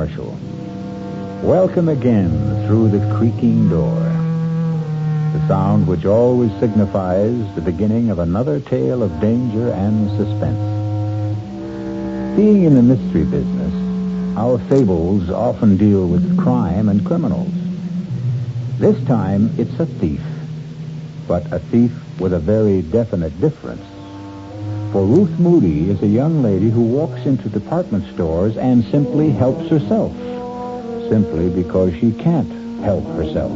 Marshall. Welcome again through the creaking door. The sound which always signifies the beginning of another tale of danger and suspense. Being in the mystery business, our fables often deal with crime and criminals. This time, it's a thief, but a thief with a very definite difference. For Ruth Moody is a young lady who walks into department stores and simply helps herself, simply because she can't help herself.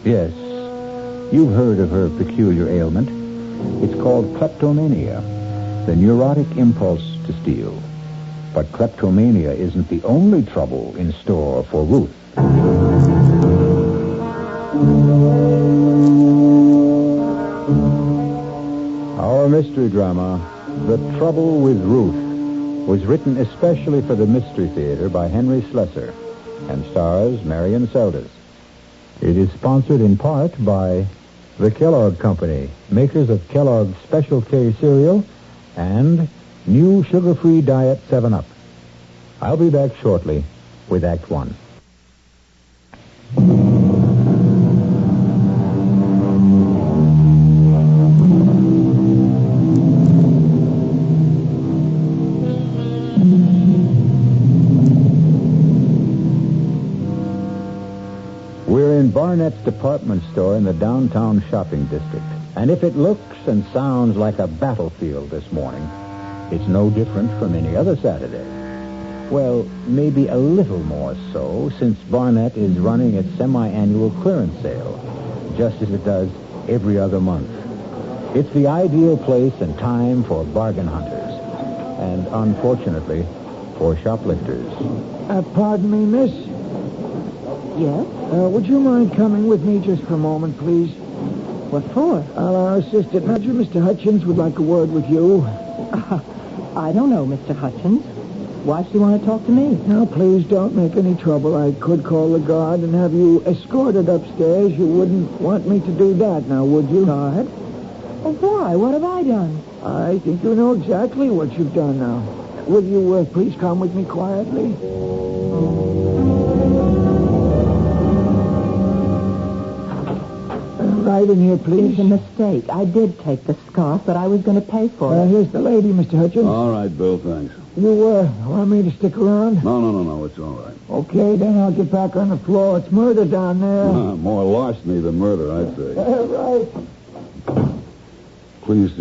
Yes, you've heard of her peculiar ailment. It's called kleptomania, the neurotic impulse to steal. But kleptomania isn't the only trouble in store for Ruth. Our mystery drama, The Trouble with Ruth, was written especially for the Mystery Theater by Henry Slessor and stars Marion Seldes. It is sponsored in part by the Kellogg Company, makers of Kellogg's Special K cereal and new sugar-free diet 7-Up. I'll be back shortly with Act 1. We're in Barnett's department store in the downtown shopping district. And if it looks and sounds like a battlefield this morning, it's no different from any other Saturday. Well, maybe a little more so, since Barnett is running its semi-annual clearance sale, just as it does every other month. It's the ideal place and time for bargain hunters, and unfortunately, for shoplifters. Pardon me, miss? Yes? Would you mind coming with me just for a moment, please? What for? Our assistant manager, Mr. Hutchins, would like a word with you. I don't know, Mr. Hutchins. Why should you want to talk to me? Now, please don't make any trouble. I could call the guard and have you escorted upstairs. You wouldn't want me to do that, now, would you? Guard? Oh, why? What have I done? I think you know exactly what you've done now. Will you please come with me quietly? Right in here, please. It's a mistake. I did take the scarf, but I was going to pay for it. Here's the lady, Mr. Hutchins. All right, Bill, thanks. You want me to stick around? No, it's all right. Okay, then I'll get back on the floor. It's murder down there. More larceny than murder, I'd say. Right. Please,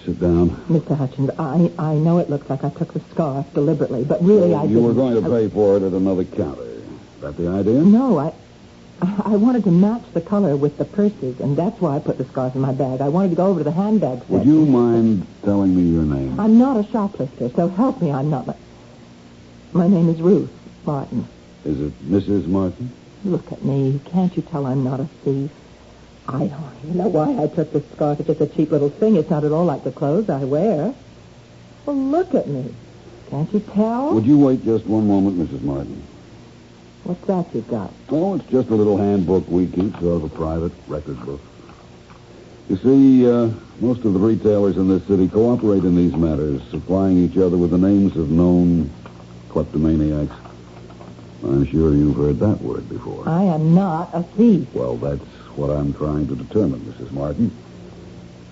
sit down. Mr. Hutchins, I know it looks like I took the scarf deliberately, but really I didn't. You were going to pay for it at another counter. Is that the idea? No, I wanted to match the color with the purses, and that's why I put the scarf in my bag. I wanted to go over to the handbag section. Would you mind telling me your name? I'm not a shoplifter, so help me, I'm not. My name is Ruth Martin. Is it Mrs. Martin? Look at me. Can't you tell I'm not a thief? I don't even know why I took this scarf. It's just a cheap little thing. It's not at all like the clothes I wear. Well, look at me. Can't you tell? Would you wait just one moment, Mrs. Martin? What's that you've got? Oh, it's just a little handbook we keep, sort of a private record book. You see, most of the retailers in this city cooperate in these matters, supplying each other with the names of known kleptomaniacs. I'm sure you've heard that word before. I am not a thief. Well, that's what I'm trying to determine, Mrs. Martin.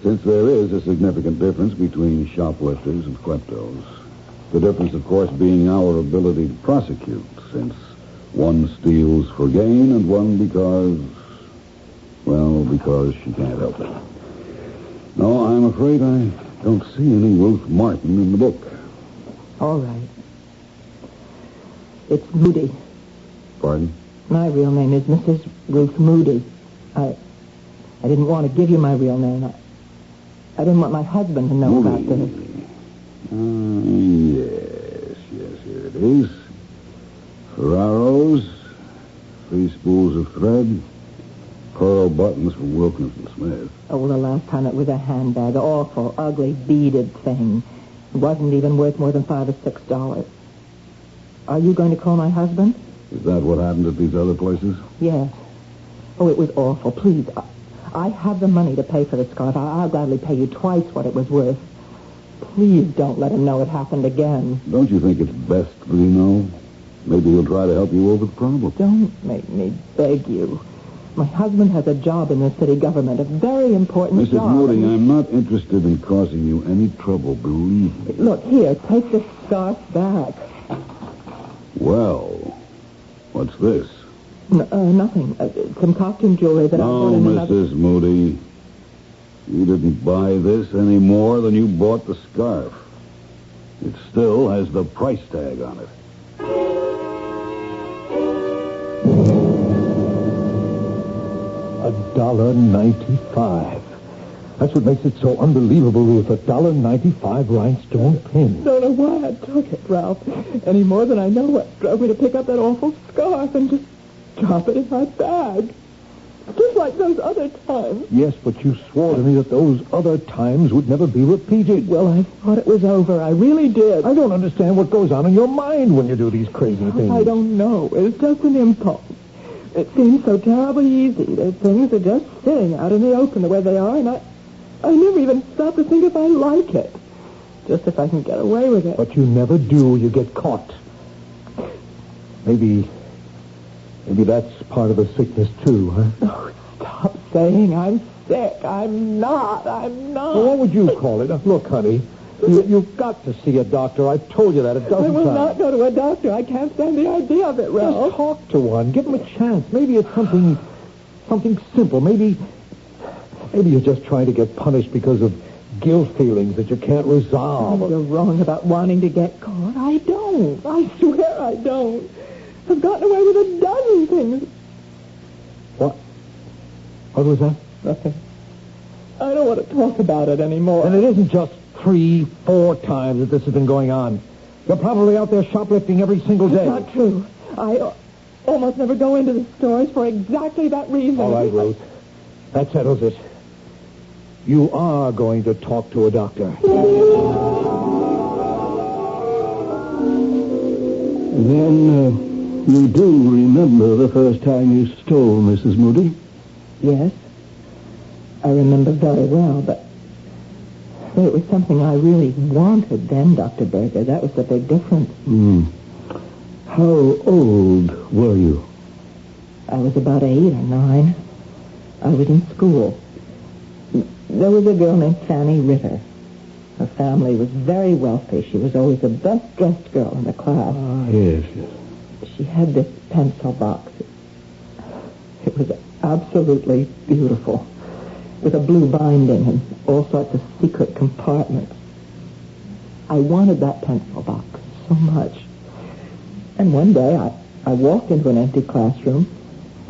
Since there is a significant difference between shoplifters and kleptos, the difference, of course, being our ability to prosecute, since one steals for gain and one because she can't help it. No, I'm afraid I don't see any Ruth Martin in the book. All right. It's Moody. Pardon? My real name is Mrs. Ruth Moody. I didn't want to give you my real name. I didn't want my husband to know Moody. about this. Yes, here it is. Ferraro's, 3 spools of thread, pearl buttons from Wilkinson Smith. Oh, well, the last time it was a handbag. Awful, ugly, beaded thing. It wasn't even worth more than $5 or $6. Are you going to call my husband? Is that what happened at these other places? Yes. Oh, it was awful. Please, I have the money to pay for the scarf. I'll gladly pay you twice what it was worth. Please don't let him know it happened again. Don't you think it's best that he know? Maybe he'll try to help you over the problem. Don't make me beg you. My husband has a job in the city government, a very important Mrs. job. Moody, I'm not interested in causing you any trouble, believe me. Look, here, take the scarf back. Well, what's this? Nothing. Some costume jewelry that I bought in another... Mrs. Moody, you didn't buy this any more than you bought the scarf. It still has the price tag on it. $1.95. That's what makes it so unbelievable, Ruth. $1.95 rhinestone pin. Don't know why I took it, Ralph. Any more than I know what drove me to pick up that awful scarf and just drop it in my bag. Just like those other times. Yes, but you swore to me that those other times would never be repeated. Well, I thought it was over. I really did. I don't understand what goes on in your mind when you do these crazy things. I don't know. It's just an impulse. It seems so terribly easy. That things are just sitting out in the open the way they are, and I never even stop to think if I like it. Just if I can get away with it. But you never do. You get caught. Maybe that's part of the sickness, too, huh? Oh, stop saying I'm sick. I'm not. Well, what would you call it? Look, honey, you've got to see a doctor. I've told you that a dozen times. I will not go to a doctor. I can't stand the idea of it, Ralph. Just talk to one. Give him a chance. Maybe it's something simple. Maybe you're just trying to get punished because of guilt feelings that you can't resolve. Oh, you're wrong about wanting to get caught. I don't. I swear I don't. I've gotten away with a dozen things. What? What was that? Nothing. I don't want to talk about it anymore. And it isn't just 3-4 times that this has been going on. You're probably out there shoplifting every single day. That's not true. I almost never go into the stores for exactly that reason. All right, Ruth. That settles it. You are going to talk to a doctor. Then, you do remember the first time you stole, Mrs. Moody? Yes. I remember very well, but it was something I really wanted then, Dr. Berger. That was the big difference. How old were you? I was about 8 or 9. I was in school. There was a girl named Fanny Ritter. Her family was very wealthy. She was always the best-dressed girl in the class. Ah, yes. She had this pencil box. It was absolutely beautiful, with a blue binding and all sorts of secret compartments. I wanted that pencil box so much. And one day I walked into an empty classroom,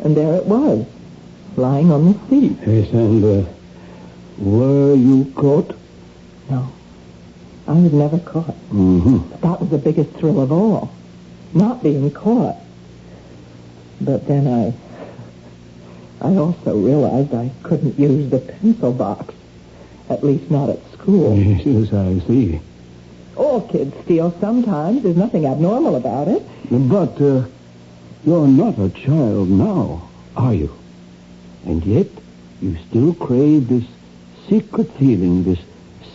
and there it was, lying on the seat. Yes, and were you caught? No, I was never caught. But that was the biggest thrill of all, not being caught. But then I also realized I couldn't use the pencil box, at least not at school. Yes, I see. All kids steal sometimes. There's nothing abnormal about it. But you're not a child now, are you? And yet you still crave this secret feeling, this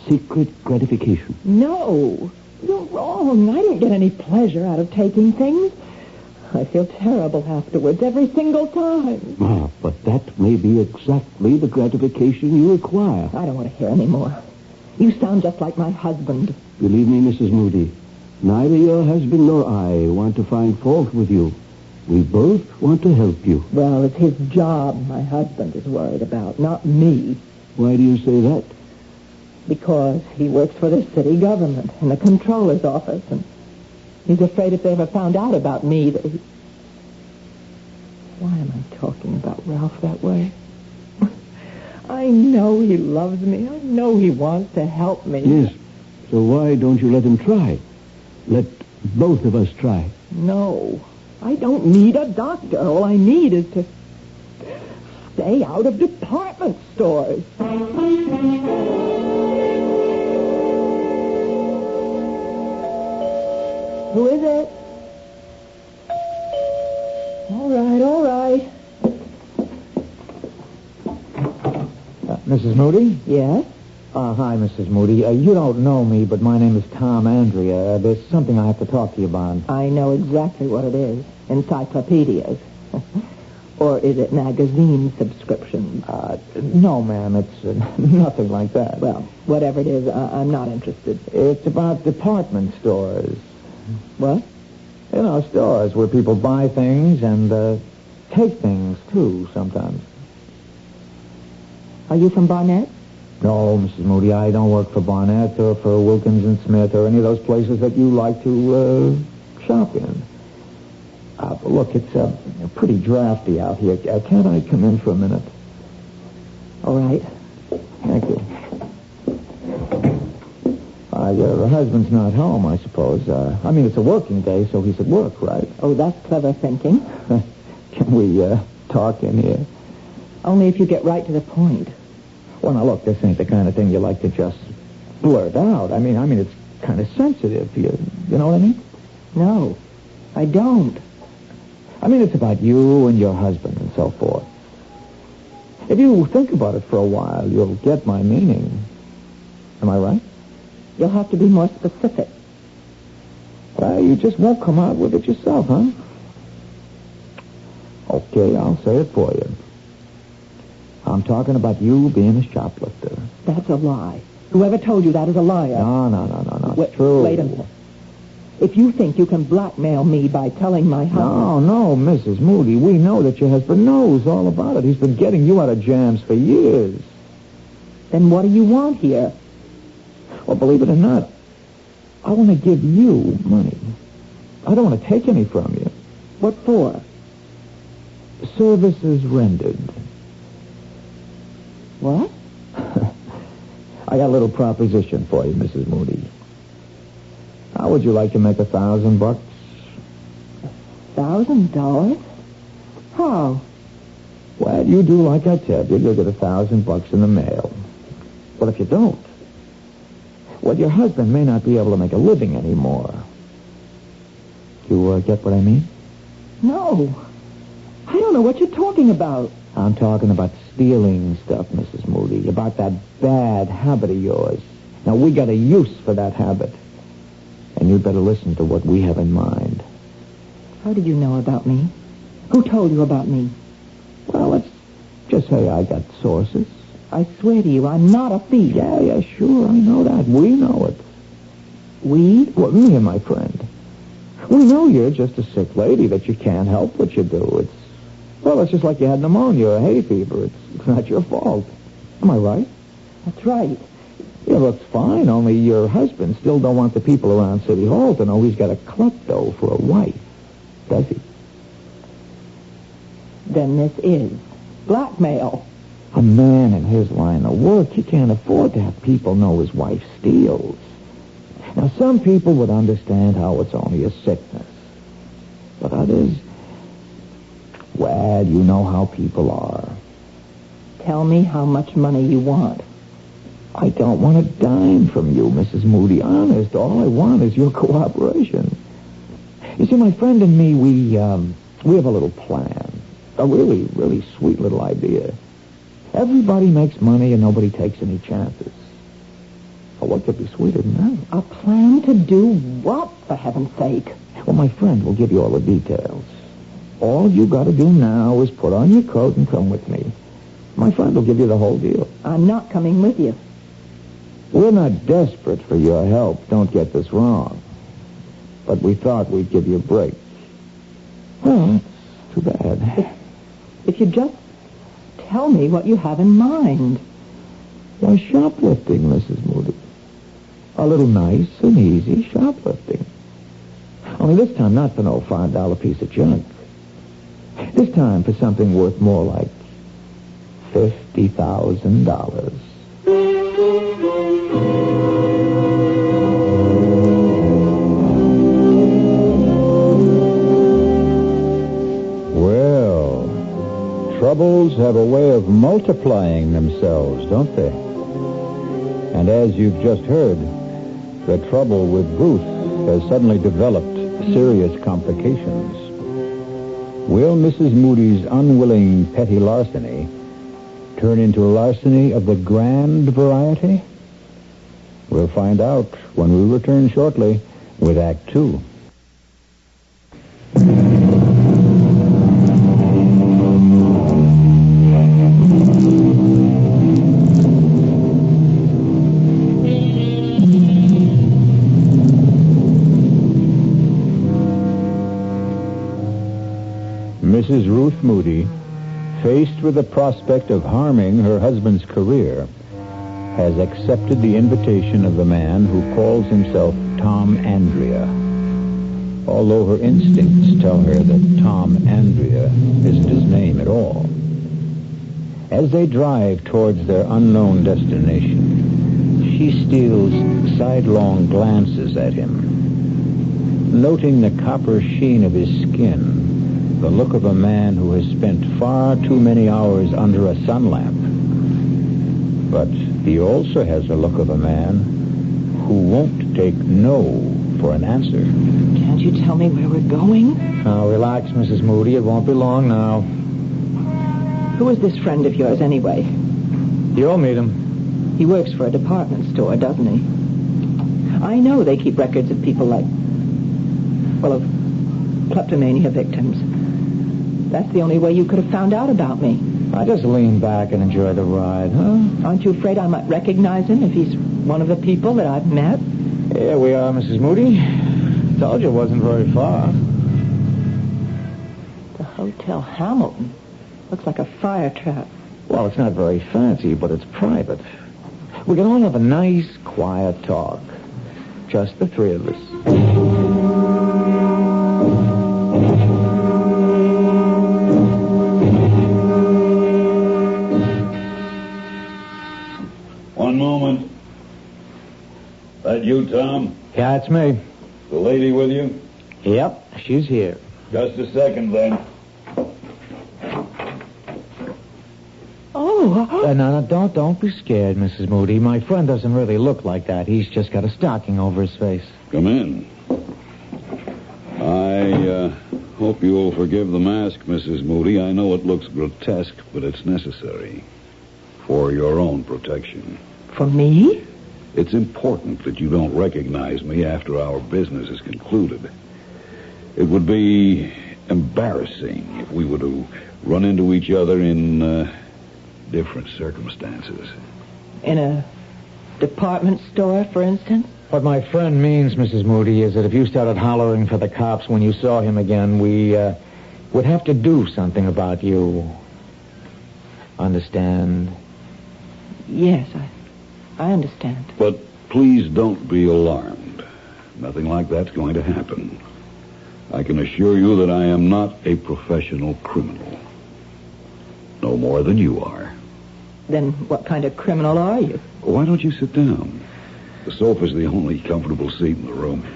secret gratification. No, you're wrong. I don't get any pleasure out of taking things. I feel terrible afterwards every single time. Ah, but that may be exactly the gratification you require. I don't want to hear any more. You sound just like my husband. Believe me, Mrs. Moody, neither your husband nor I want to find fault with you. We both want to help you. Well, it's his job my husband is worried about, not me. Why do you say that? Because he works for the city government in the controller's office, and he's afraid if they ever found out about me that he... Why am I talking about Ralph that way? I know he loves me. I know he wants to help me. Yes. So why don't you let him try? Let both of us try. No. I don't need a doctor. All I need is to stay out of department stores. Who is it? All right. Mrs. Moody? Yes? Hi, Mrs. Moody. You don't know me, but my name is Tom Andrea. There's something I have to talk to you about. I know exactly what it is. Encyclopedias. Or is it magazine subscriptions? No, ma'am. It's nothing like that. Well, whatever it is, I'm not interested. It's about department stores. What? You know, stores where people buy things and take things, too, sometimes. Are you from Barnett? No, Mrs. Moody, I don't work for Barnett or for Wilkins and Smith or any of those places that you like to shop in. Look, it's pretty drafty out here. Can't I come in for a minute? All right. Thank you. Your husband's not home, I suppose. It's a working day, so he's at work, right? Oh, that's clever thinking. Can we talk in here? Only if you get right to the point. Well, now, look, this ain't the kind of thing you like to just blurt out. I mean, it's kind of sensitive. You know what I mean? No, I don't. It's about you and your husband and so forth. If you think about it for a while, you'll get my meaning. Am I right? You'll have to be more specific. Well, you just won't come out with it yourself, huh? Okay, I'll say it for you. I'm talking about you being a shoplifter. That's a lie. Whoever told you that is a liar. No. It's true. Wait a minute. If you think you can blackmail me by telling my husband... No, Mrs. Moody. We know that your husband knows all about it. He's been getting you out of jams for years. Then what do you want here? Well, believe it or not, I want to give you money. I don't want to take any from you. What for? Services rendered. What? I got a little proposition for you, Mrs. Moody. How would you like to make $1,000? $1,000? How? Well, you do like I tell you. You'll get $1,000 in the mail. But if you don't, well, your husband may not be able to make a living anymore. You get what I mean? No. I don't know what you're talking about. I'm talking about stealing stuff, Mrs. Moody, about that bad habit of yours. Now, we got a use for that habit. And you'd better listen to what we have in mind. How did you know about me? Who told you about me? Well, let's just say I got sources. I swear to you, I'm not a thief. Yeah, sure, I know that. We know it. We? Well, me and my friend. We know you're just a sick lady, that you can't help what you do. It's just like you had pneumonia or hay fever. It's not your fault. Am I right? That's right. Yeah, looks fine, only your husband still don't want the people around City Hall to know he's got a klepto for a wife. Does he? Then this is blackmail. A man in his line of work, he can't afford to have people know his wife steals. Now, some people would understand how it's only a sickness. But others, well, you know how people are. Tell me how much money you want. I don't want a dime from you, Mrs. Moody. Honest, all I want is your cooperation. You see, my friend and me, we have a little plan. A really, really sweet little idea. Everybody makes money and nobody takes any chances. Well, what could be sweeter than that? A plan to do what, for heaven's sake? Well, my friend will give you all the details. All you got to do now is put on your coat and come with me. My friend will give you the whole deal. I'm not coming with you. We're not desperate for your help. Don't get this wrong. But we thought we'd give you a break. Well, that's too bad. If you just tell me what you have in mind. Why, shoplifting, Mrs. Moody. A little nice and easy shoplifting. Only this time not for no $5 piece of junk. This time for something worth more like $50,000. Well, troubles have a way of multiplying themselves, don't they? And as you've just heard, the trouble with Ruth has suddenly developed serious complications. Will Mrs. Moody's unwilling petty larceny turn into larceny of the grand variety? We'll find out when we return shortly with Act 2. Mrs. Ruth Moody, faced with the prospect of harming her husband's career, has accepted the invitation of the man who calls himself Tom Andrea, although her instincts tell her that Tom Andrea isn't his name at all. As they drive towards their unknown destination, she steals sidelong glances at him, noting the copper sheen of his skin, the look of a man who has spent far too many hours under a sun lamp. But he also has the look of a man who won't take no for an answer. Can't you tell me where we're going? Now, relax, Mrs. Moody. It won't be long now. Who is this friend of yours, anyway? You'll meet him. He works for a department store, doesn't he? I know they keep records of people like, of kleptomania victims. That's the only way you could have found out about me. I just lean back and enjoy the ride, huh? Aren't you afraid I might recognize him if he's one of the people that I've met? Here we are, Mrs. Moody. Told you it wasn't very far. The Hotel Hamilton. Looks like a fire trap. Well, it's not very fancy, but it's private. We can all have a nice, quiet talk. Just the three of us. One moment. That you, Tom? Yeah, it's me. The lady with you? Yep, she's here. Just a second, then. Oh. No, don't be scared, Mrs. Moody. My friend doesn't really look like that. He's just got a stocking over his face. Come in. I hope you'll forgive the mask, Mrs. Moody. I know it looks grotesque, but it's necessary. For your own protection. For me? It's important that you don't recognize me after our business is concluded. It would be embarrassing if we were to run into each other in different circumstances. In a department store, for instance? What my friend means, Mrs. Moody, is that if you started hollering for the cops when you saw him again, we would have to do something about you. Understand? Yes, I understand. But please don't be alarmed. Nothing like that's going to happen. I can assure you that I am not a professional criminal. No more than you are. Then what kind of criminal are you? Why don't you sit down? The sofa's the only comfortable seat in the room.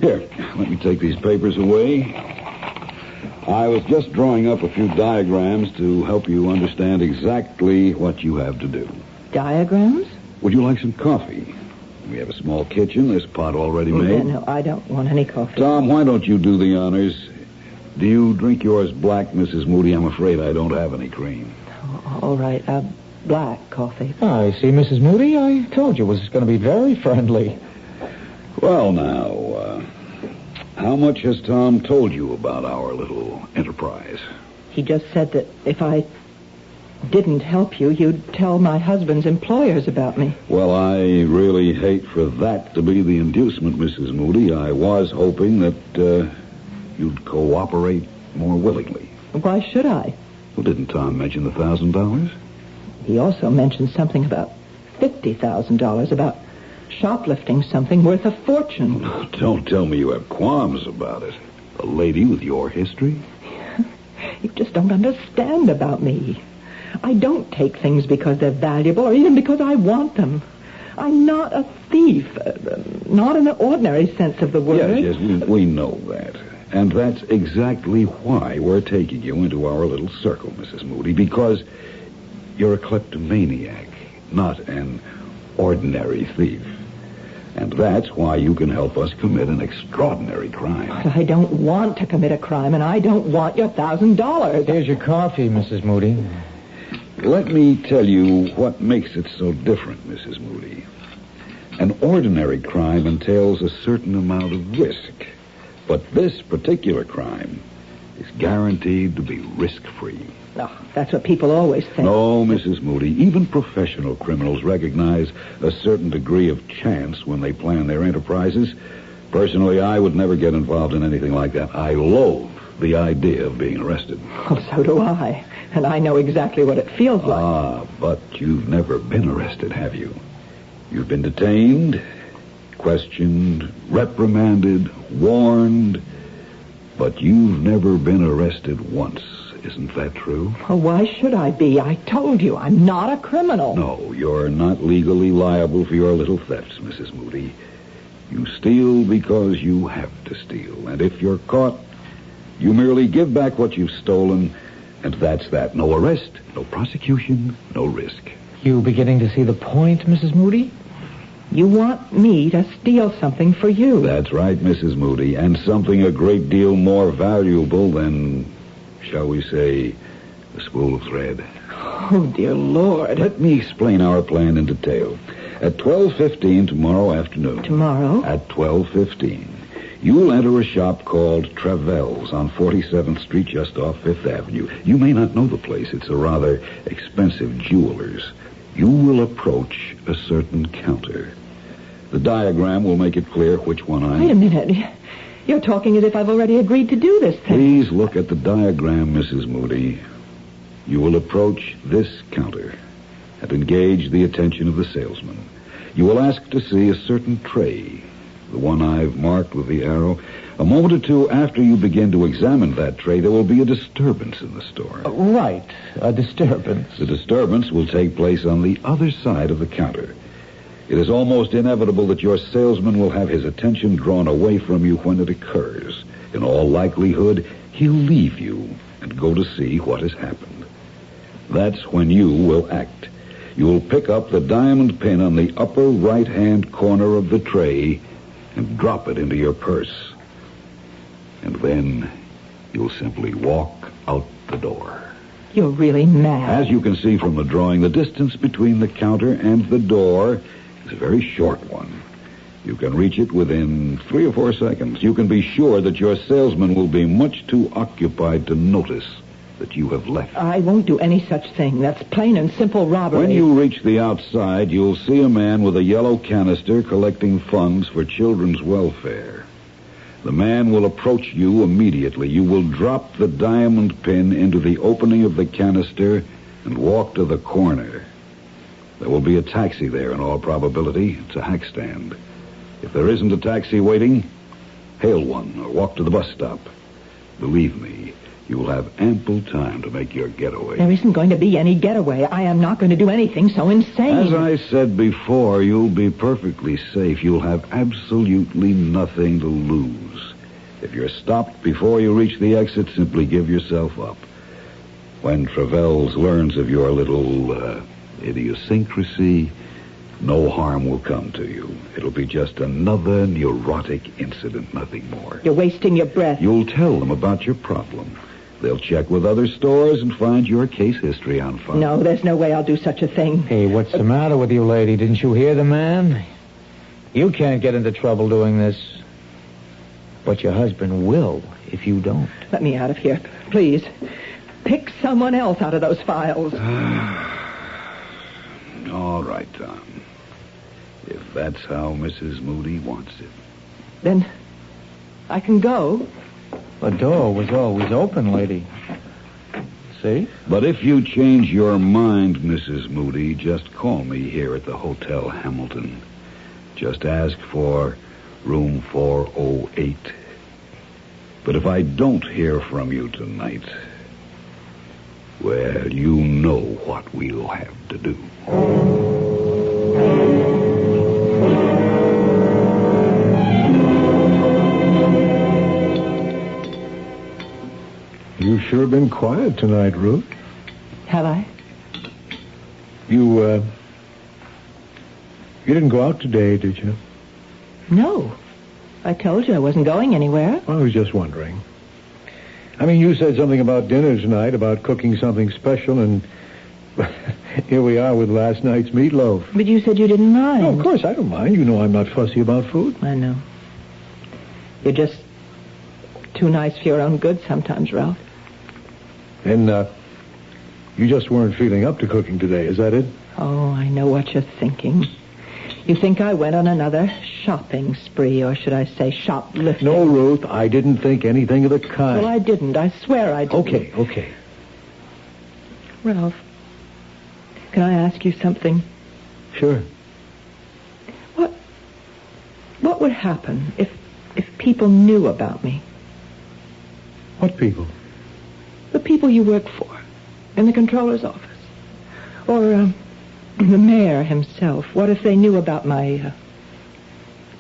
Here, let me take these papers away. I was just drawing up a few diagrams to help you understand exactly what you have to do. Diagrams? Would you like some coffee? We have a small kitchen. There's a pot already made. No, I don't want any coffee. Tom, why don't you do the honors? Do you drink yours black, Mrs. Moody? I'm afraid I don't have any cream. Oh, all right, black coffee. I see, Mrs. Moody. I told you it was going to be very friendly. Well, now, how much has Tom told you about our little enterprise? He just said that if I didn't help you, you'd tell my husband's employers about me. Well, I really hate for that to be the inducement, Mrs. Moody. I was hoping that you'd cooperate more willingly. Why should I? Well, didn't Tom mention the $1,000? He also mentioned something about $50,000, about shoplifting something worth a fortune. Don't tell me you have qualms about it. A lady with your history? You just don't understand about me. I don't take things because they're valuable or even because I want them. I'm not a thief, not in the ordinary sense of the word. Yes, we know that. And that's exactly why we're taking you into our little circle, Mrs. Moody, because you're a kleptomaniac, not an ordinary thief. And that's why you can help us commit an extraordinary crime. But I don't want to commit a crime, and I don't want your $1,000. Here's your coffee, Mrs. Moody. Let me tell you what makes it so different, Mrs. Moody. An ordinary crime entails a certain amount of risk. But this particular crime is guaranteed to be risk-free. No, that's what people always think. No, Mrs. Moody. Even professional criminals recognize a certain degree of chance when they plan their enterprises. Personally, I would never get involved in anything like that. I loathe the idea of being arrested. Well, so do I. And I know exactly what it feels like. Ah, but you've never been arrested, have you? You've been detained, questioned, reprimanded, warned, but you've never been arrested once. Isn't that true? Well, why should I be? I told you, I'm not a criminal. No, you're not legally liable for your little thefts, Mrs. Moody. You steal because you have to steal. And if you're caught, you merely give back what you've stolen, and that's that. No arrest, no prosecution, no risk. You beginning to see the point, Mrs. Moody? You want me to steal something for you. That's right, Mrs. Moody, and something a great deal more valuable than, shall we say, a spool of thread. Oh, dear Lord. Let me explain our plan in detail. At 12:15 tomorrow afternoon. Tomorrow? At 12:15. You'll enter a shop called Travell's on 47th Street, just off 5th Avenue. You may not know the place. It's a rather expensive jeweler's. You will approach a certain counter. The diagram will make it clear which one Wait a minute. You're talking as if I've already agreed to do this thing. Please look at the diagram, Mrs. Moody. You will approach this counter and engage the attention of the salesman. You will ask to see a certain tray, the one I've marked with the arrow. A moment or two after you begin to examine that tray, there will be a disturbance in the store. Right, a disturbance. The disturbance will take place on the other side of the counter. It is almost inevitable that your salesman will have his attention drawn away from you when it occurs. In all likelihood, he'll leave you and go to see what has happened. That's when you will act. You'll pick up the diamond pin on the upper right-hand corner of the tray and drop it into your purse. And then you'll simply walk out the door. You're really mad. As you can see from the drawing, the distance between the counter and the door is a very short one. You can reach it within 3 or 4 seconds. You can be sure that your salesman will be much too occupied to notice that you have left. I won't do any such thing. That's plain and simple robbery. When you reach the outside, you'll see a man with a yellow canister collecting funds for children's welfare. The man will approach you immediately. You will drop the diamond pin into the opening of the canister and walk to the corner. There will be a taxi there in all probability. It's a hack stand. If there isn't a taxi waiting, hail one or walk to the bus stop. Believe me, you will have ample time to make your getaway. There isn't going to be any getaway. I am not going to do anything so insane. As I said before, you'll be perfectly safe. You'll have absolutely nothing to lose. If you're stopped before you reach the exit, simply give yourself up. When Travell's learns of your little idiosyncrasy, no harm will come to you. It'll be just another neurotic incident, nothing more. You're wasting your breath. You'll tell them about your problem. They'll check with other stores and find your case history on file. No, there's no way I'll do such a thing. Hey, what's the matter with you, lady? Didn't you hear the man? You can't get into trouble doing this. But your husband will if you don't. Let me out of here, please. Pick someone else out of those files. All right, Tom. If that's how Mrs. Moody wants it. Then I can go. The door was always open, lady. See? But if you change your mind, Mrs. Moody, just call me here at the Hotel Hamilton. Just ask for room 408. But if I don't hear from you tonight, well, you know what we'll have to do. You've sure been quiet tonight, Ruth. Have I? You didn't go out today, did you? No. I told you I wasn't going anywhere. I was just wondering. I mean, you said something about dinner tonight, about cooking something special, and Here we are with last night's meatloaf. But you said you didn't mind. No, of course I don't mind. You know I'm not fussy about food. I know. You're just too nice for your own good sometimes, Ralph. And, you just weren't feeling up to cooking today, is that it? Oh, I know what you're thinking. You think I went on another shopping spree, or should I say shoplifting? No, Ruth, I didn't think anything of the kind. Well, I didn't. I swear I didn't. Okay. Ralph, can I ask you something? Sure. What would happen if people knew about me? What people? The people you work for, in the controller's office. Or, the mayor himself. What if they knew about my,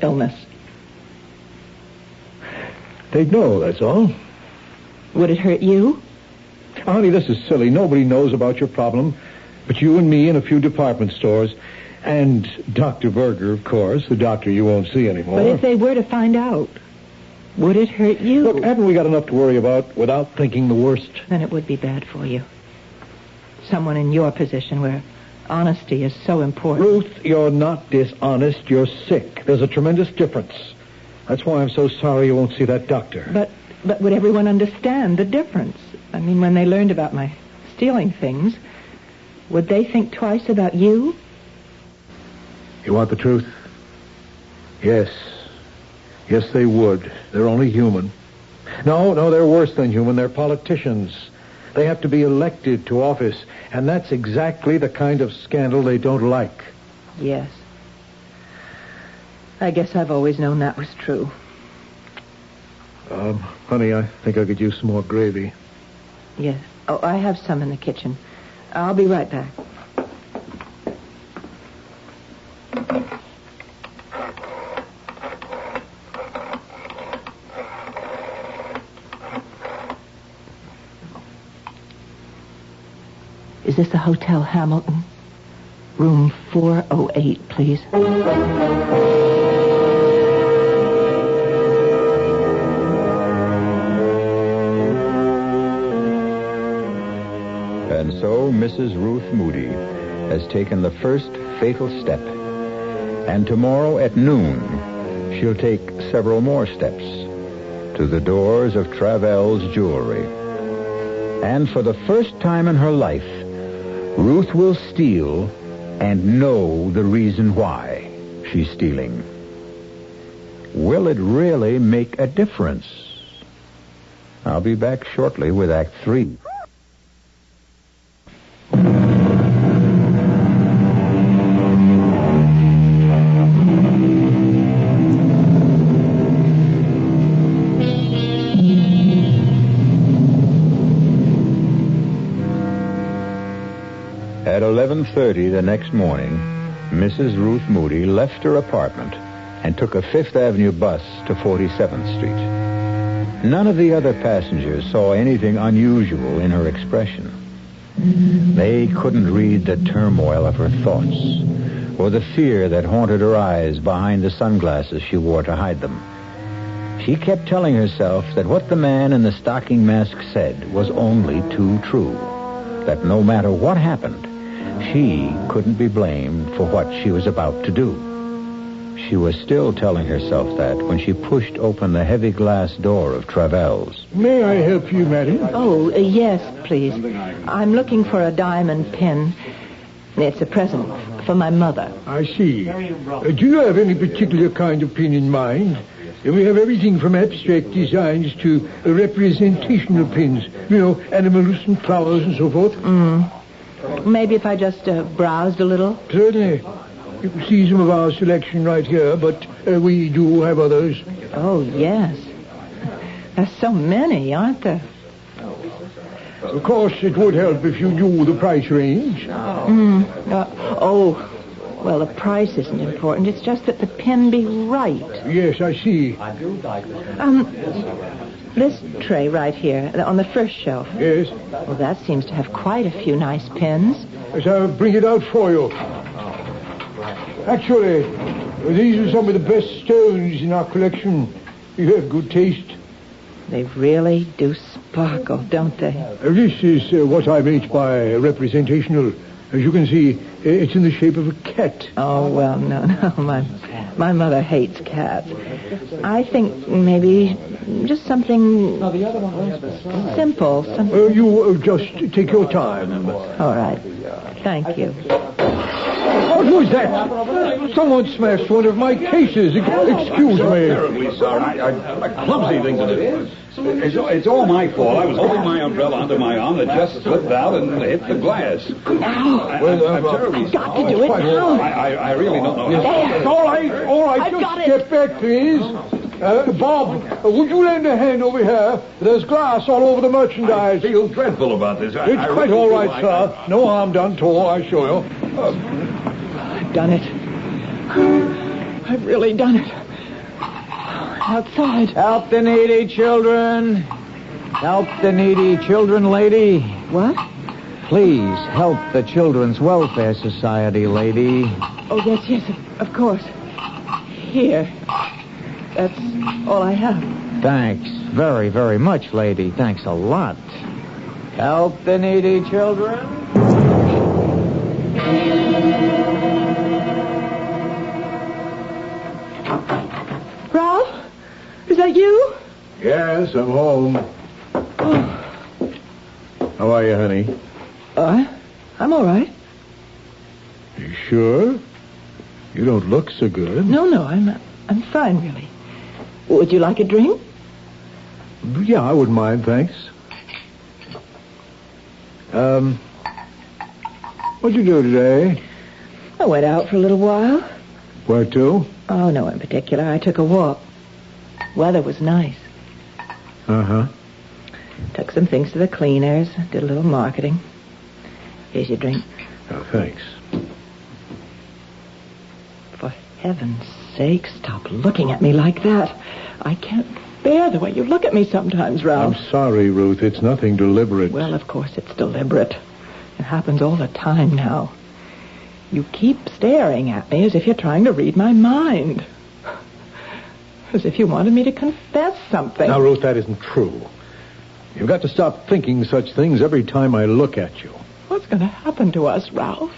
illness? They'd know, that's all. Would it hurt you? Honey, this is silly. Nobody knows about your problem but you and me and a few department stores. And Dr. Berger, of course, the doctor you won't see anymore. But if they were to find out, would it hurt you? Look, haven't we got enough to worry about without thinking the worst? Then it would be bad for you. Someone in your position where honesty is so important. Ruth, you're not dishonest. You're sick. There's a tremendous difference. That's why I'm so sorry you won't see that doctor. But would everyone understand the difference? I mean, when they learned about my stealing things, would they think twice about you? You want the truth? Yes. Yes, they would. They're only human. No, they're worse than human. They're politicians. They have to be elected to office, and that's exactly the kind of scandal they don't like. Yes. I guess I've always known that was true. Honey, I think I could use some more gravy. Yes. Oh, I have some in the kitchen. I'll be right back. Is this the Hotel Hamilton? Room 408, please. And so Mrs. Ruth Moody has taken the first fatal step. And tomorrow at noon, she'll take several more steps to the doors of Travell's Jewelry. And for the first time in her life, Ruth will steal and know the reason why she's stealing. Will it really make a difference? I'll be back shortly with Act 3. At 11:30 the next morning, Mrs. Ruth Moody left her apartment and took a Fifth Avenue bus to 47th Street. None of the other passengers saw anything unusual in her expression. They couldn't read the turmoil of her thoughts or the fear that haunted her eyes behind the sunglasses she wore to hide them. She kept telling herself that what the man in the stocking mask said was only too true, that no matter what happened, she couldn't be blamed for what she was about to do. She was still telling herself that when she pushed open the heavy glass door of Travell's. May I help you, madam? Oh, yes, please. I'm looking for a diamond pin. It's a present for my mother. I see. Do you have any particular kind of pin in mind? We have everything from abstract designs to representational pins. You know, animals and flowers and so forth. Maybe if I just browsed a little? Certainly. You can see some of our selection right here, but we do have others. Oh, yes. There's so many, aren't there? Of course, it would help if you knew the price range. Well, the price isn't important. It's just that the pin be right. Yes, I see. This tray right here, on the first shelf. Yes? Well, that seems to have quite a few nice pins. Yes, I'll bring it out for you. Actually, these are some of the best stones in our collection. You have good taste. They really do sparkle, don't they? This is what I meant by representational. As you can see, it's in the shape of a cat. Oh, well, no. My mother hates cats. I think maybe just something simple. You just take your time. All right. Thank you. What was that? Someone smashed one of my cases. Excuse me. Terribly sorry. A clumsy thing to do. It's all my fault. I was holding my umbrella under my arm that just slipped out and hit the glass. I'm terribly sorry. Got to do it now. I really don't know how. All right. I've Just got it. step back, please. Bob, would you lend a hand over here? There's glass all over the merchandise. I feel dreadful about this. It's quite all right, sir. No harm done to her, I assure you. I've done it. I've really done it. Outside. Help the needy children. Help the needy children, lady. What? Please help the Children's Welfare Society, lady. Oh, yes, of course. Here. That's all I have. Thanks very, very much, lady. Thanks a lot. Help the needy children. Ralph? Is that you? Yes, I'm home. How are you, honey? I'm all right. You sure? You don't look so good. No, I'm fine, really. Would you like a drink? Yeah, I wouldn't mind, thanks. What'd you do today? I went out for a little while. Where to? Oh, no in particular. I took a walk. Weather was nice. Uh-huh. Took some things to the cleaners. Did a little marketing. Here's your drink. Oh, thanks. For heaven's sake, stop looking at me like that. I can't bear the way you look at me sometimes, Ralph. I'm sorry, Ruth. It's nothing deliberate. Well, of course it's deliberate. It happens all the time now. You keep staring at me as if you're trying to read my mind. As if you wanted me to confess something. Now, Ruth, that isn't true. You've got to stop thinking such things every time I look at you. What's going to happen to us, Ralph?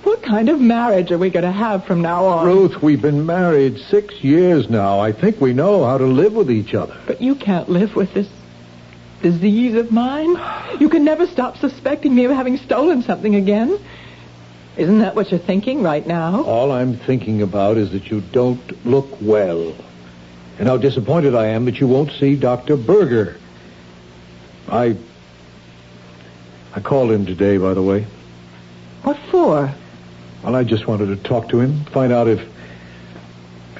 What kind of marriage are we going to have from now on? Ruth, we've been married 6 years now. I think we know how to live with each other. But you can't live with this disease of mine. You can never stop suspecting me of having stolen something again. Isn't that what you're thinking right now? All I'm thinking about is that you don't look well. And how disappointed I am that you won't see Dr. Berger. I called him today, by the way. What for? Well, I just wanted to talk to him, find out if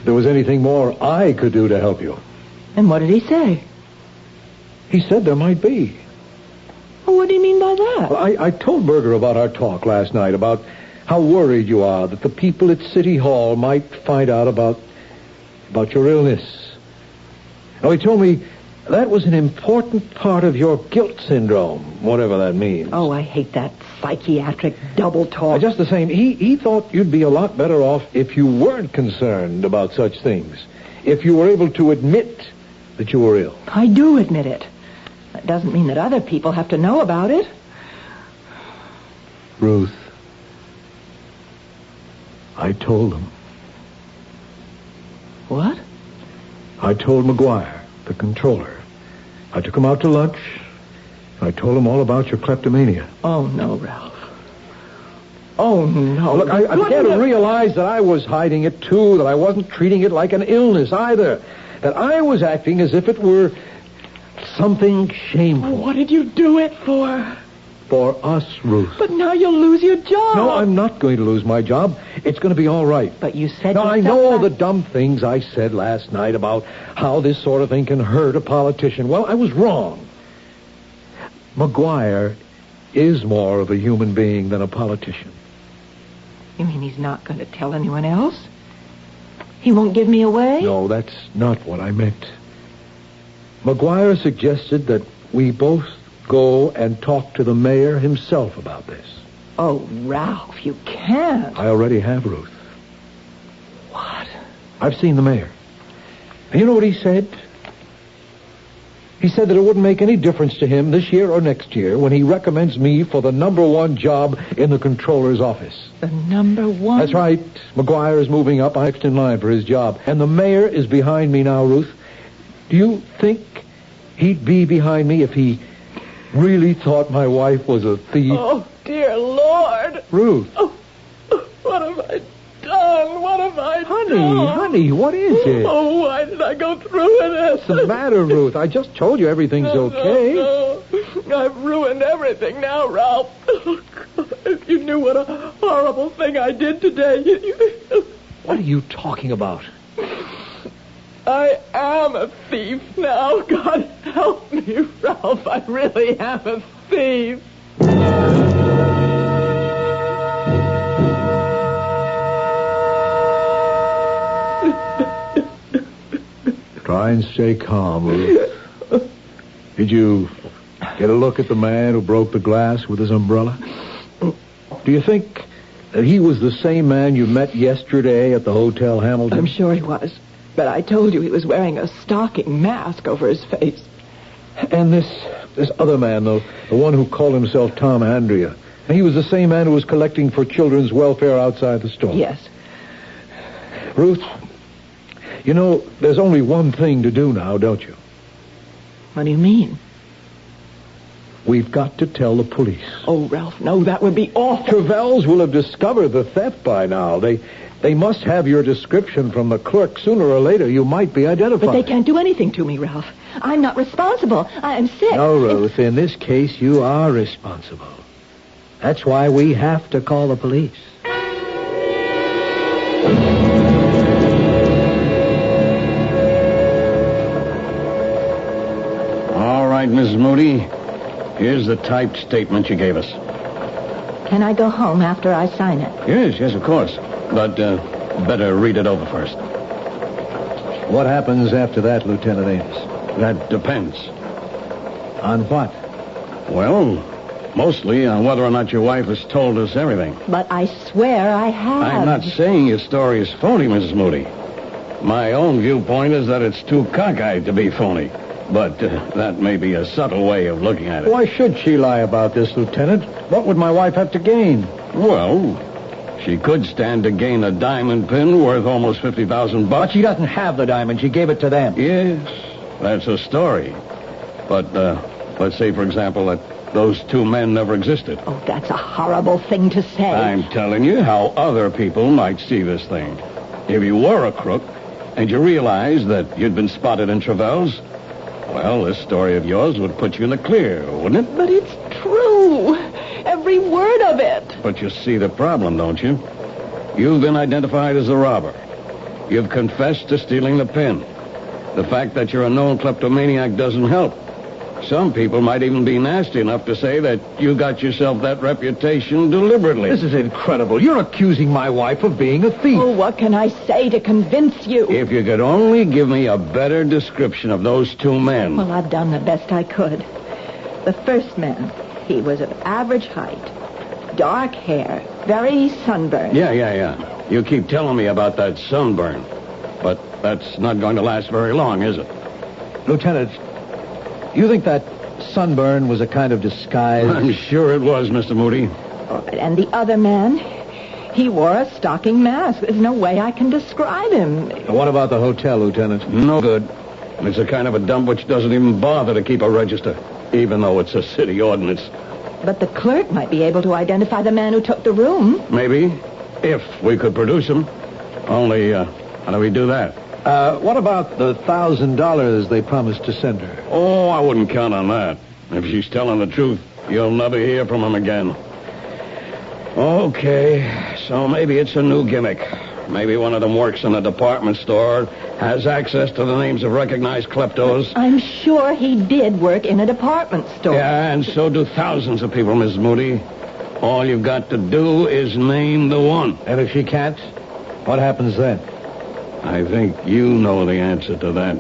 there was anything more I could do to help you. And what did he say? He said there might be. Well, what do you mean by that? Well, I told Berger about our talk last night, about how worried you are that the people at City Hall might find out about your illness. Now, he told me that was an important part of your guilt syndrome, whatever that means. Oh, I hate that psychiatric double talk. Just the same, he thought you'd be a lot better off if you weren't concerned about such things, if you were able to admit that you were ill. I do admit it. That doesn't mean that other people have to know about it. Ruth, I told him. What? I told McGuire, the controller. I took him out to lunch. I told him all about your kleptomania. Oh, no, Ralph. Oh, no. Look, I began to realize that I was hiding it, too, that I wasn't treating it like an illness, either. That I was acting as if it were something shameful. What did you do it for? For us, Ruth. But now you'll lose your job. No, I'm not going to lose my job. It's going to be all right. But you said... Now, I know all the dumb things I said last night about how this sort of thing can hurt a politician. Well, I was wrong. McGuire is more of a human being than a politician. You mean he's not going to tell anyone else? He won't give me away? No, that's not what I meant. McGuire suggested that we both go and talk to the mayor himself about this. Oh, Ralph, you can't. I already have, Ruth. What? I've seen the mayor. And you know what he said? He said that it wouldn't make any difference to him this year or next year when he recommends me for the #1 job in the controller's office. The #1? That's right. McGuire is moving up next in line for his job. And the mayor is behind me now, Ruth. Do you think he'd be behind me if he really thought my wife was a thief? Oh, dear Lord. Ruth. Oh, what have I done? What have I done? Honey, what is it? Oh, why did I go through with this? What's the matter, Ruth? I just told you everything's okay. No. I've ruined everything now, Ralph. Oh, God, if you knew what a horrible thing I did today. What are you talking about? I am a thief now. God help me, Ralph. I really am a thief. Try and stay calm, Ruth. Did you get a look at the man who broke the glass with his umbrella? Do you think that he was the same man you met yesterday at the Hotel Hamilton? I'm sure he was. But I told you he was wearing a stocking mask over his face. And this other man, though, the one who called himself Tom Andrea, he was the same man who was collecting for children's welfare outside the store? Yes. Ruth, you know, there's only one thing to do now, don't you? What do you mean? We've got to tell the police. Oh, Ralph, no, that would be awful. Travels will have discovered the theft by now. They must have your description from the clerk. Sooner or later, you might be identified. But they can't do anything to me, Ralph. I'm not responsible. I'm sick. No, Ruth, in this case, you are responsible. That's why we have to call the police. All right, Mrs. Moody. Here's the typed statement you gave us. Can I go home after I sign it? Yes, of course. But better read it over first. What happens after that, Lieutenant Ames? That depends. On what? Well, mostly on whether or not your wife has told us everything. But I swear I have. I'm not saying your story is phony, Mrs. Moody. My own viewpoint is that it's too cockeyed to be phony. But that may be a subtle way of looking at it. Why should she lie about this, Lieutenant? What would my wife have to gain? Well, she could stand to gain a diamond pin worth almost $50,000. But she doesn't have the diamond. She gave it to them. Yes, that's a story. But let's say, for example, that those two men never existed. Oh, that's a horrible thing to say. I'm telling you how other people might see this thing. If you were a crook and you realized that you'd been spotted in Travels, well, this story of yours would put you in the clear, wouldn't it? But it's true. Every word of it. But you see the problem, don't you? You've been identified as a robber. You've confessed to stealing the pin. The fact that you're a known kleptomaniac doesn't help. Some people might even be nasty enough to say that you got yourself that reputation deliberately. This is incredible. You're accusing my wife of being a thief. Oh, what can I say to convince you? If you could only give me a better description of those two men. Well, I've done the best I could. The first man, he was of average height, dark hair, very sunburned. Yeah. You keep telling me about that sunburn. But that's not going to last very long, is it? Lieutenant, you think that sunburn was a kind of disguise? I'm sure it was, Mr. Moody. All right, and the other man, he wore a stocking mask. There's no way I can describe him. What about the hotel, Lieutenant? No good. It's a kind of a dump which doesn't even bother to keep a register, even though it's a city ordinance. But the clerk might be able to identify the man who took the room. Maybe, if we could produce him. Only, how do we do that? What about the $1,000 they promised to send her? Oh, I wouldn't count on that. If she's telling the truth, you'll never hear from him again. Okay, so maybe it's a new gimmick. Maybe one of them works in a department store, has access to the names of recognized kleptos. I'm sure he did work in a department store. Yeah, and so do thousands of people, Miss Moody. All you've got to do is name the one. And if she can't, what happens then? I think you know the answer to that.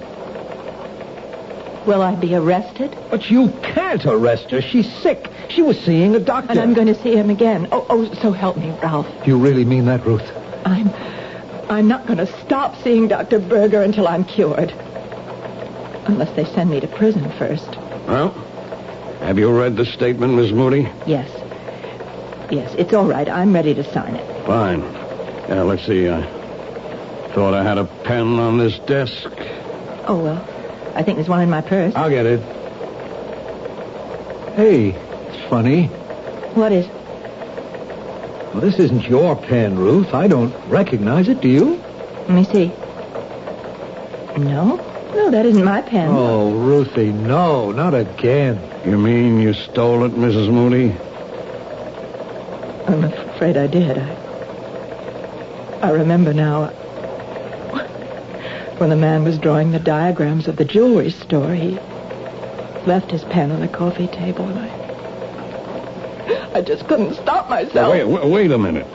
Will I be arrested? But you can't arrest her. She's sick. She was seeing a doctor. And I'm going to see him again. Oh, so help me, Ralph. You really mean that, Ruth? I'm not going to stop seeing Dr. Berger until I'm cured. Unless they send me to prison first. Well, have you read the statement, Miss Moody? Yes. Yes, it's all right. I'm ready to sign it. Fine. Yeah, let's see. I thought I had a pen on this desk. Oh, well, I think there's one in my purse. I'll get it. Hey, it's funny. What is? Well, this isn't your pen, Ruth. I don't recognize it, do you? Let me see. No, that isn't my pen. Oh, Ruthie, no, not again. You mean you stole it, Mrs. Moody? I'm afraid I did. I remember now. When the man was drawing the diagrams of the jewelry store, he left his pen on the coffee table, and I just couldn't stop myself. Wait a minute.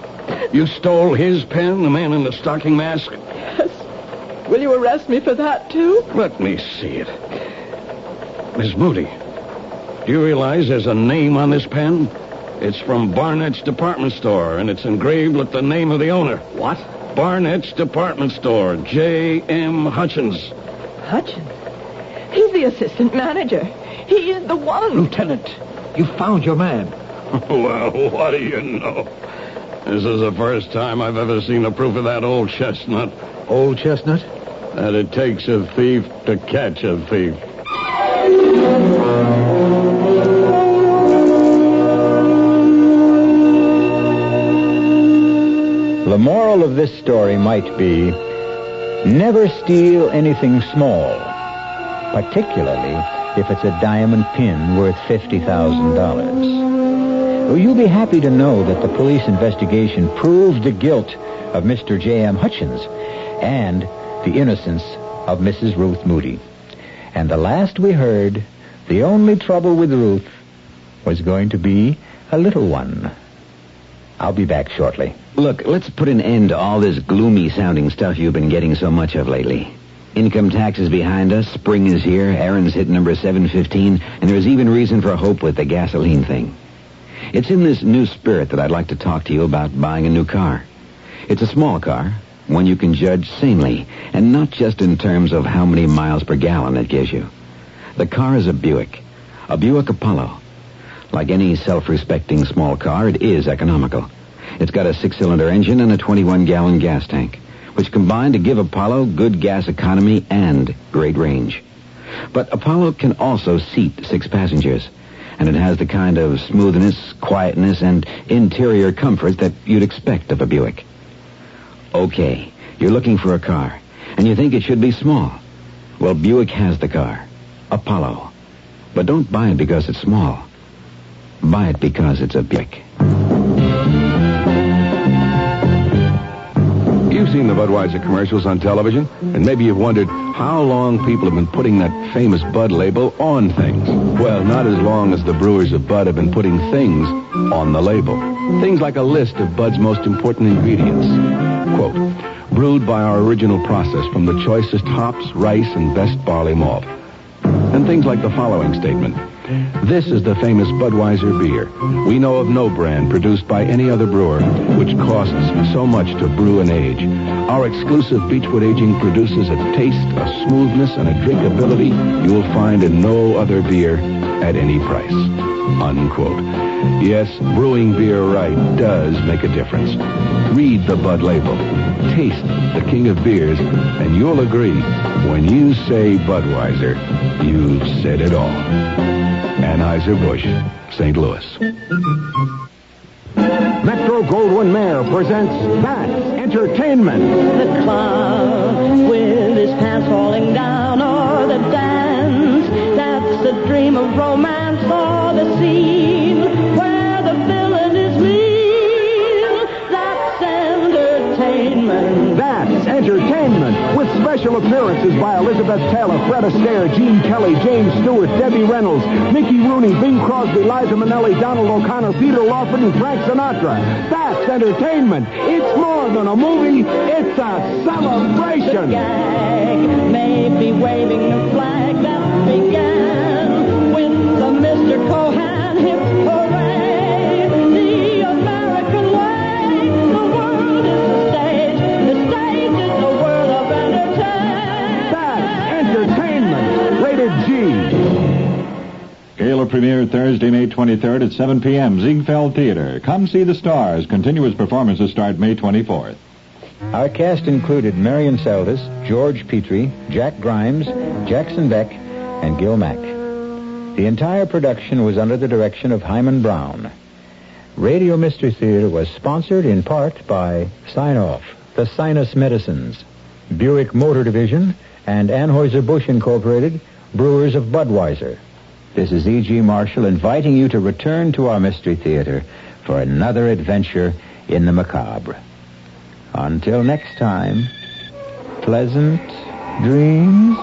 You stole his pen, the man in the stocking mask? Yes. Will you arrest me for that, too? Let me see it. Miss Moody, do you realize there's a name on this pen? It's from Barnett's department store, and it's engraved with the name of the owner. What? Barnett's department store, J.M. Hutchins. Hutchins? He's the assistant manager. He's the one. Lieutenant, you found your man. Well, what do you know? This is the first time I've ever seen the proof of that old chestnut. Old chestnut? That it takes a thief to catch a thief. The moral of this story might be, never steal anything small, particularly if it's a diamond pin worth $50,000. Well, you'll be happy to know that the police investigation proved the guilt of Mr. J.M. Hutchins and the innocence of Mrs. Ruth Moody. And the last we heard, the only trouble with Ruth was going to be a little one. I'll be back shortly. Look, let's put an end to all this gloomy-sounding stuff you've been getting so much of lately. Income tax is behind us, spring is here, Aaron's hit number 715, and there's even reason for hope with the gasoline thing. It's in this new spirit that I'd like to talk to you about buying a new car. It's a small car, one you can judge sanely, and not just in terms of how many miles per gallon it gives you. The car is a Buick Apollo. Like any self-respecting small car, it is economical. It's got a 6-cylinder engine and a 21-gallon gas tank, which combine to give Apollo good gas economy and great range. But Apollo can also seat 6 passengers, and it has the kind of smoothness, quietness, and interior comfort that you'd expect of a Buick. Okay, you're looking for a car, and you think it should be small. Well, Buick has the car, Apollo. But don't buy it because it's small. Buy it because it's a Buick. You've seen the Budweiser commercials on television, and maybe you've wondered how long people have been putting that famous Bud label on things. Well, not as long as the brewers of Bud have been putting things on the label. Things like a list of Bud's most important ingredients. Quote, brewed by our original process from the choicest hops, rice, and best barley malt. And things like the following statement. This is the famous Budweiser beer. We know of no brand produced by any other brewer which costs so much to brew and age. Our exclusive Beechwood aging produces a taste, a smoothness, and a drinkability you will find in no other beer at any price. Unquote. Yes, brewing beer right does make a difference. Read the Bud label. Taste the king of beers, and you'll agree, when you say Budweiser, you've said it all. Anheuser-Busch, St. Louis. Metro-Goldwyn-Mayer presents That's Entertainment. The clown with his pants falling down, or the dance that's the dream of romance, or the scene where the villain is mean. That's entertainment. That's Entertainment, with special appearances by Elizabeth Taylor, Fred Astaire, Gene Kelly, James Stewart, Debbie Reynolds, Mickey Rooney, Bing Crosby, Liza Minnelli, Donald O'Connor, Peter Lawford, and Frank Sinatra. That's Entertainment. It's more than a movie. It's a celebration. The gag may be waving the flag that began with the Mr. Cohan hip hooray. The American way. The world is the stage. The stage is the world of entertainment. That's Entertainment. premiere Thursday, May 23rd at 7 p.m., Ziegfeld Theater. Come see the stars. Continuous performances start May 24th. Our cast included Marion Seldes, George Petrie, Jack Grimes, Jackson Beck, and Gil Mack. The entire production was under the direction of Himan Brown. Radio Mystery Theater was sponsored in part by Sign-Off, the Sinus Medicines, Buick Motor Division, and Anheuser-Busch Incorporated, Brewers of Budweiser. This is E.G. Marshall inviting you to return to our Mystery Theater for another adventure in the macabre. Until next time, pleasant dreams.